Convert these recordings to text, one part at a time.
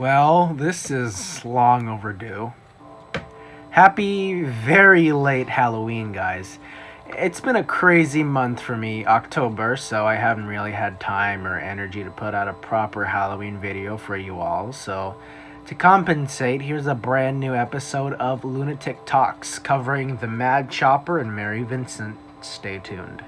Well, this is long overdue. Happy, very late Halloween, guys. It's been a crazy month for me, October, so I haven't really had time or energy to put out a proper Halloween video for you all. So, to compensate, here's a brand new episode of Lunatic Talks covering the Mad Chopper and Mary Vincent. Stay tuned.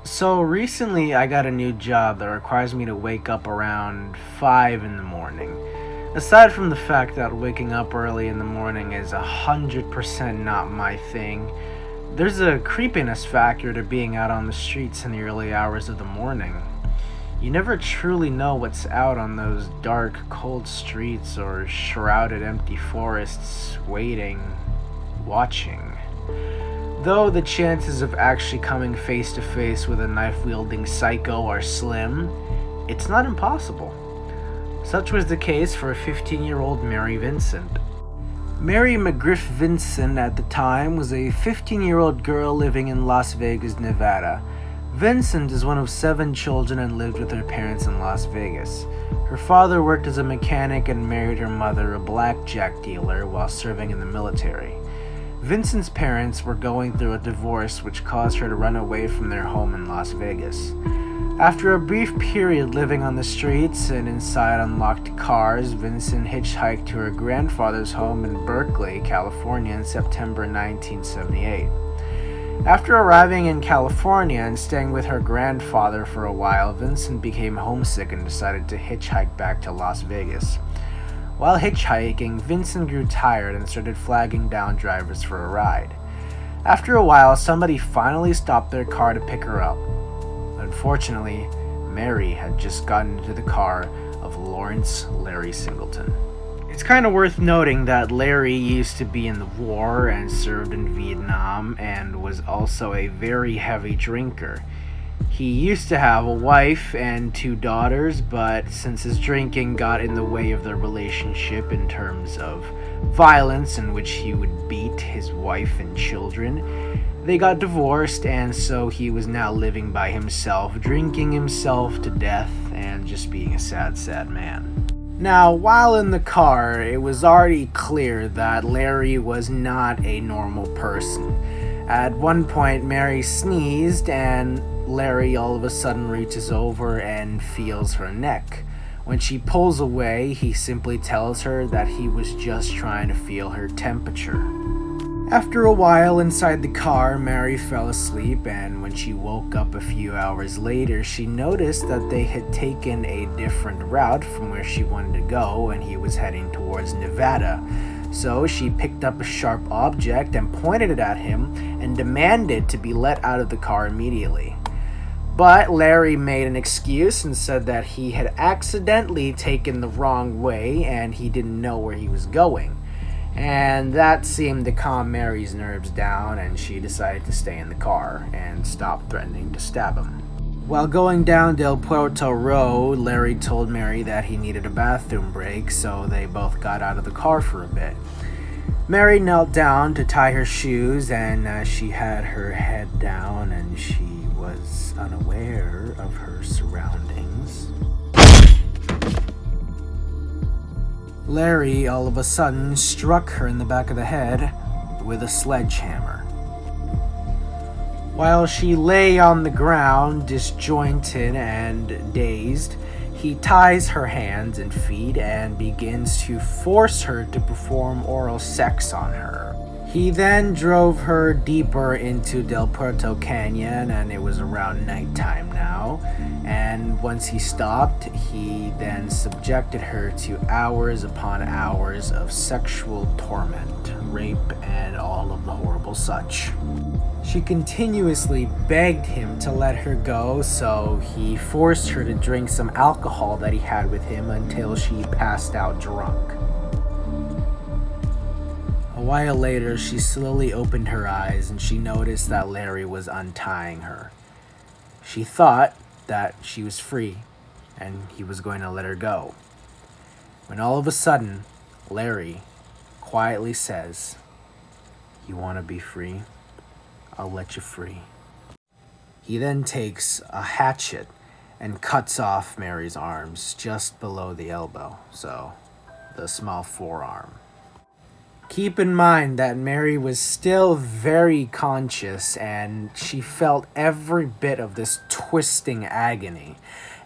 So recently I got a new job that requires me to wake up around 5 in the morning. Aside from the fact that waking up early in the morning is 100% not my thing, there's a creepiness factor to being out on the streets in the early hours of the morning. You never truly know what's out on those dark, cold streets or shrouded empty forests waiting, watching. Though the chances of actually coming face to face with a knife-wielding psycho are slim, it's not impossible. Such was the case for 15-year-old Mary Vincent. Mary McGriff Vincent at the time was a 15-year-old girl living in Las Vegas, Nevada. Vincent is one of 7 children and lived with her parents in Las Vegas. Her father worked as a mechanic and married her mother, a blackjack dealer, while serving in the military. Vincent's parents were going through a divorce which caused her to run away from their home in Las Vegas. After a brief period living on the streets and inside unlocked cars, Vincent hitchhiked to her grandfather's home in Berkeley, California in September 1978. After arriving in California and staying with her grandfather for a while, Vincent became homesick and decided to hitchhike back to Las Vegas. While hitchhiking, Vincent grew tired and started flagging down drivers for a ride. After a while, somebody finally stopped their car to pick her up. Unfortunately, Mary had just gotten into the car of Lawrence Larry Singleton. It's kind of worth noting that Larry used to be in the war and served in Vietnam and was also a very heavy drinker. He used to have a wife and 2 daughters, but since his drinking got in the way of their relationship in terms of violence in which he would beat his wife and children, they got divorced, and so he was now living by himself, drinking himself to death and just being a sad, sad man. Now, while in the car, it was already clear that Larry was not a normal person. At one point, Mary sneezed, and Larry all of a sudden reaches over and feels her neck. When she pulls away, he simply tells her that he was just trying to feel her temperature. After a while inside the car, Mary fell asleep, and when she woke up a few hours later, she noticed that they had taken a different route from where she wanted to go, and he was heading towards Nevada. So she picked up a sharp object and pointed it at him and demanded to be let out of the car immediately. But Larry made an excuse and said that he had accidentally taken the wrong way and he didn't know where he was going. And that seemed to calm Mary's nerves down, and she decided to stay in the car and stop threatening to stab him. While going down Del Puerto Road, Larry told Mary that he needed a bathroom break, so they both got out of the car for a bit. Mary knelt down to tie her shoes, and she had her head down and she was unaware of her surroundings. Larry all of a sudden struck her in the back of the head with a sledgehammer. While she lay on the ground, disjointed and dazed, he ties her hands and feet and begins to force her to perform oral sex on her. He then drove her deeper into Del Puerto Canyon, and it was around nighttime now. And once he stopped, he then subjected her to hours upon hours of sexual torment, rape, and all of the horrible such. She continuously begged him to let her go, so he forced her to drink some alcohol that he had with him until she passed out drunk. A while later, she slowly opened her eyes and she noticed that Larry was untying her. She thought that she was free and he was going to let her go, when all of a sudden, Larry quietly says, "You want to be free? I'll let you free." He then takes a hatchet and cuts off Mary's arms just below the elbow, so the small forearm. Keep in mind that Mary was still very conscious and she felt every bit of this twisting agony.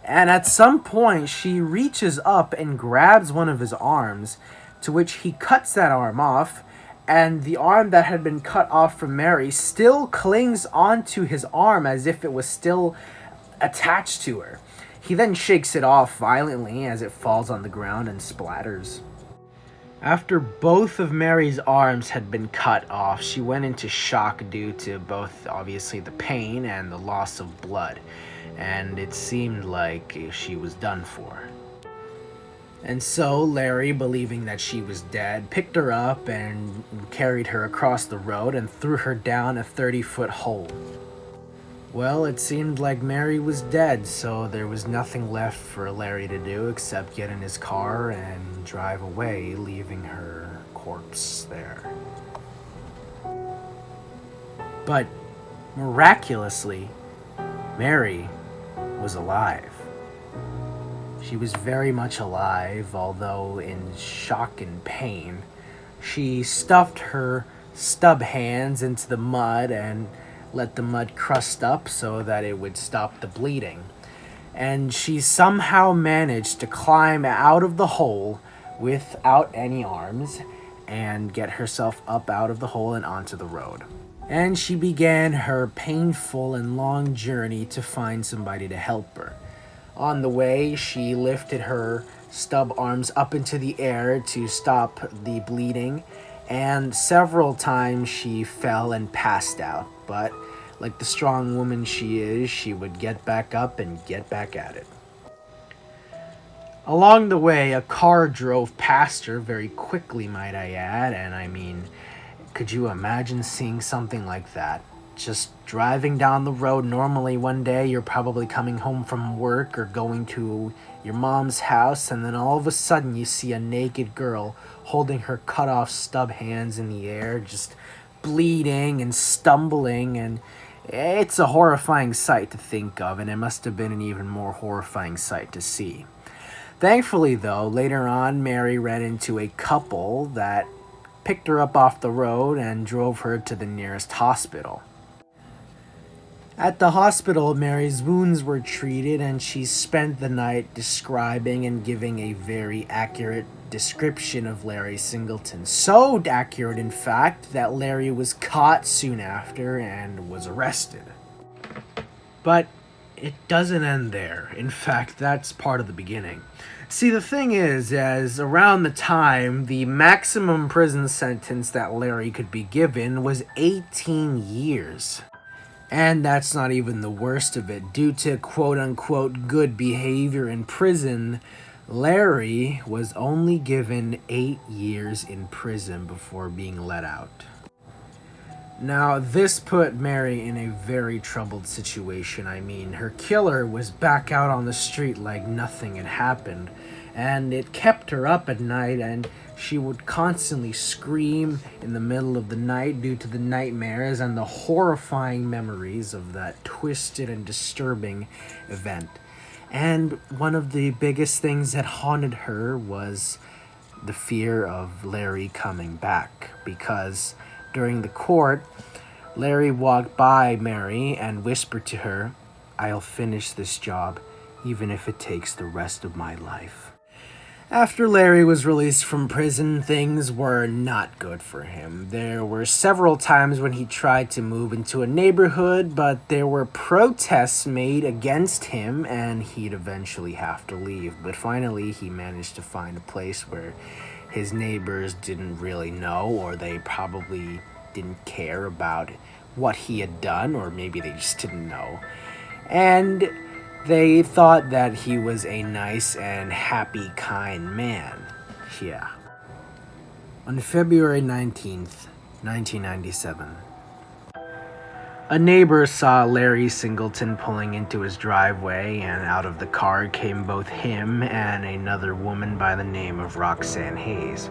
And at some point, she reaches up and grabs one of his arms, to which he cuts that arm off, and the arm that had been cut off from Mary still clings onto his arm as if it was still attached to her. He then shakes it off violently as it falls on the ground and splatters. After both of Mary's arms had been cut off, she went into shock due to both, obviously, the pain and the loss of blood, and it seemed like she was done for. And so Larry, believing that she was dead, picked her up and carried her across the road and threw her down a 30-foot hole. Well, it seemed like Mary was dead, so there was nothing left for Larry to do except get in his car and drive away, leaving her corpse there. But miraculously, Mary was alive. She was very much alive, although in shock and pain. She stuffed her stub hands into the mud and let the mud crust up so that it would stop the bleeding. And she somehow managed to climb out of the hole without any arms and get herself up out of the hole and onto the road. And she began her painful and long journey to find somebody to help her. On the way, she lifted her stub arms up into the air to stop the bleeding, and several times she fell and passed out, but like the strong woman she is, she would get back up and get back at it. Along the way, a car drove past her very quickly, might I add, and I mean, could you imagine seeing something like that? Just driving down the road normally one day, you're probably coming home from work or going to your mom's house, and then all of a sudden you see a naked girl holding her cut off stub hands in the air, just bleeding and stumbling, and it's a horrifying sight to think of, and it must have been an even more horrifying sight to see. Thankfully, though, later on, Mary ran into a couple that picked her up off the road and drove her to the nearest hospital. At the hospital, Mary's wounds were treated, and she spent the night describing and giving a very accurate description of Larry Singleton. So accurate, in fact, that Larry was caught soon after and was arrested. But it doesn't end there. In fact, that's part of the beginning. See, the thing is, as around the time, the maximum prison sentence that Larry could be given was 18 years. And that's not even the worst of it. Due to quote-unquote good behavior in prison, Larry was only given 8 years in prison before being let out. Now, this put Mary in a very troubled situation. I mean, her killer was back out on the street like nothing had happened, and it kept her up at night, and she would constantly scream in the middle of the night due to the nightmares and the horrifying memories of that twisted and disturbing event. And one of the biggest things that haunted her was the fear of Larry coming back, because during the court, Larry walked by Mary and whispered to her, "I'll finish this job, even if it takes the rest of my life." After Larry was released from prison, things were not good for him. There were several times when he tried to move into a neighborhood, but there were protests made against him, and he'd eventually have to leave. But finally, he managed to find a place where his neighbors didn't really know, or they probably didn't care about what he had done, or maybe they just didn't know. And they thought that he was a nice and happy, kind man. Yeah. On February 19th, 1997, a neighbor saw Larry Singleton pulling into his driveway, and out of the car came both him and another woman by the name of Roxan Hayes.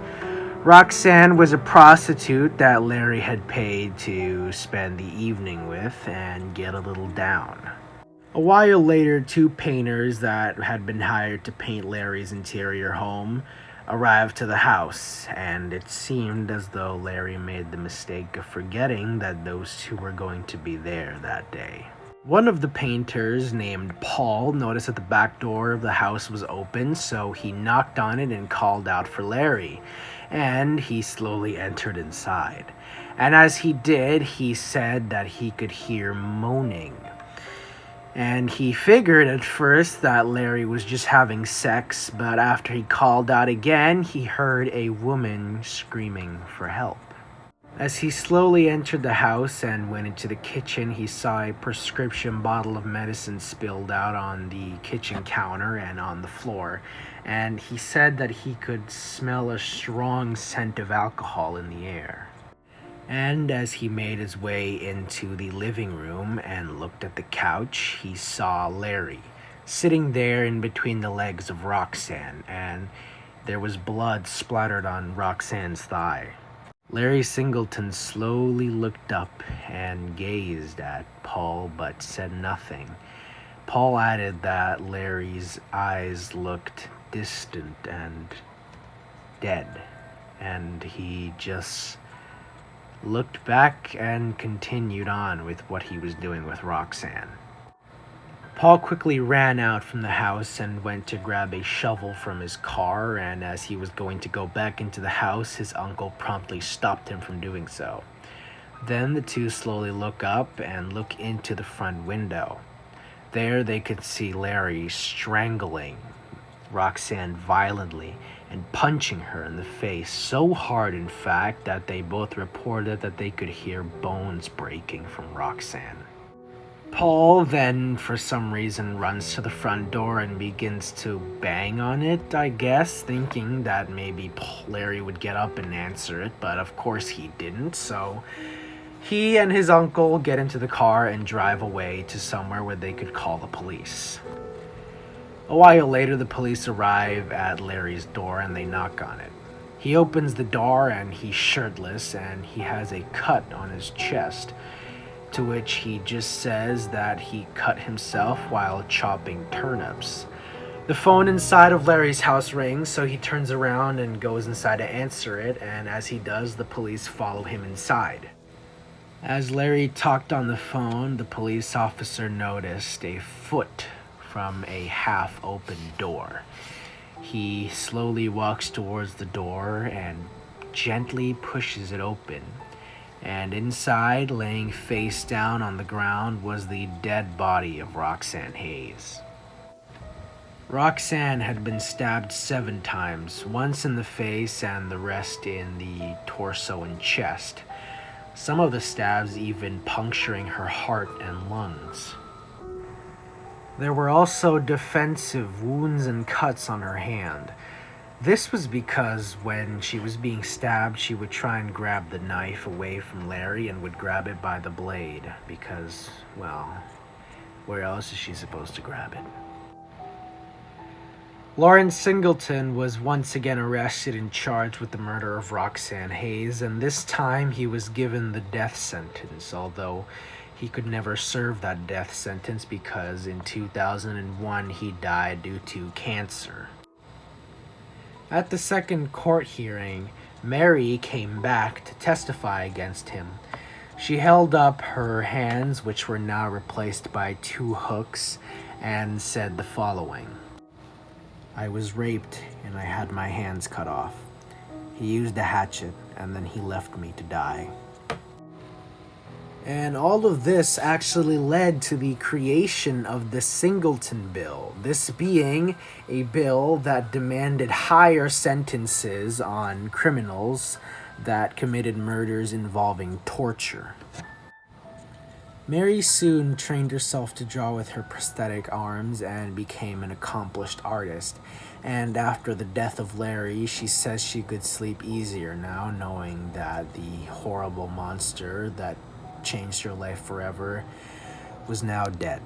Roxanne was a prostitute that Larry had paid to spend the evening with and get a little down. A while later, two painters that had been hired to paint Larry's interior home arrived to the house, and it seemed as though Larry made the mistake of forgetting that those two were going to be there that day. One of the painters, named Paul, noticed that the back door of the house was open, so he knocked on it and called out for Larry, and he slowly entered inside. And as he did, he said that he could hear moaning. And he figured at first that Larry was just having sex, but after he called out again, he heard a woman screaming for help. As he slowly entered the house and went into the kitchen, he saw a prescription bottle of medicine spilled out on the kitchen counter and on the floor, and he said that he could smell a strong scent of alcohol in the air. And as he made his way into the living room and looked at the couch, he saw Larry sitting there in between the legs of Roxanne, and there was blood splattered on Roxanne's thigh. Larry Singleton slowly looked up and gazed at Paul but said nothing. Paul added that Larry's eyes looked distant and dead, and he just looked back and continued on with what he was doing with Roxanne. Paul quickly ran out from the house and went to grab a shovel from his car, and as he was going to go back into the house, his uncle promptly stopped him from doing so. Then the two slowly look up and look into the front window. There they could see Larry strangling Roxanne violently and punching her in the face so hard, in fact, that they both reported that they could hear bones breaking from Roxanne. Paul then, for some reason, runs to the front door and begins to bang on it, I guess, thinking that maybe Larry would get up and answer it, but of course he didn't, so he and his uncle get into the car and drive away to somewhere where they could call the police. A while later, the police arrive at Larry's door and they knock on it. He opens the door and he's shirtless and he has a cut on his chest, to which he just says that he cut himself while chopping turnips. The phone inside of Larry's house rings, so he turns around and goes inside to answer it, and as he does, the police follow him inside. As Larry talked on the phone, the police officer noticed a foot from a half-open door. He slowly walks towards the door and gently pushes it open. And inside, laying face down on the ground, was the dead body of Roxan Hayes. Roxanne had been stabbed 7 times, once in the face and the rest in the torso and chest. Some of the stabs even puncturing her heart and lungs. There were also defensive wounds and cuts on her hand. This was because when she was being stabbed, she would try and grab the knife away from Larry and would grab it by the blade because, well, where else is she supposed to grab it? Lawrence Singleton was once again arrested and charged with the murder of Roxan Hayes, and this time he was given the death sentence, although he could never serve that death sentence because in 2001 he died due to cancer. At the second court hearing, Mary came back to testify against him. She held up her hands, which were now replaced by 2 hooks, and said the following. "I was raped and I had my hands cut off. He used a hatchet and then he left me to die." And all of this actually led to the creation of the Singleton Bill, this being a bill that demanded higher sentences on criminals that committed murders involving torture. Mary soon trained herself to draw with her prosthetic arms and became an accomplished artist. And after the death of Larry, she says she could sleep easier now, knowing that the horrible monster that changed her life forever was now dead.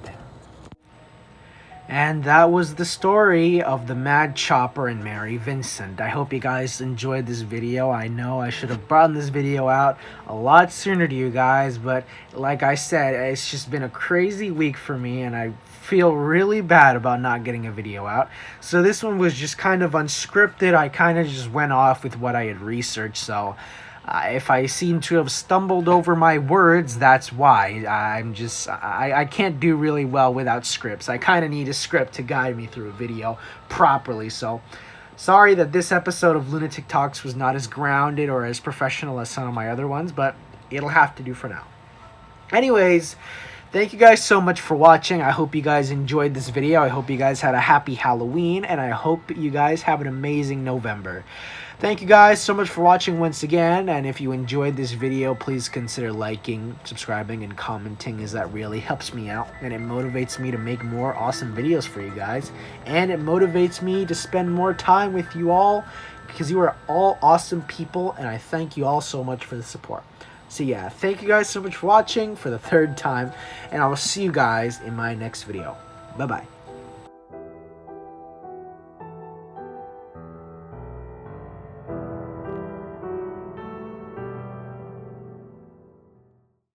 And that was the story of the Mad Chopper and Mary Vincent. I hope you guys enjoyed this video. I know I should have brought this video out a lot sooner to you guys, but like I said, it's just been a crazy week for me, and I feel really bad about not getting a video out. So this one was just kind of unscripted. I kind of just went off with what I had researched. So if I seem to have stumbled over my words, that's why. I can't do really well without scripts. I kind of need a script to guide me through a video properly. So sorry that this episode of Lunatic Talks was not as grounded or as professional as some of my other ones, but it'll have to do for now. Anyways, thank you guys so much for watching. I hope you guys enjoyed this video. I hope you guys had a happy Halloween, and I hope you guys have an amazing November. Thank you guys so much for watching once again, and if you enjoyed this video, please consider liking, subscribing, and commenting, as that really helps me out, and it motivates me to make more awesome videos for you guys, and it motivates me to spend more time with you all, because you are all awesome people, and I thank you all so much for the support. So yeah, thank you guys so much for watching for the third time, and I will see you guys in my next video. Bye-bye.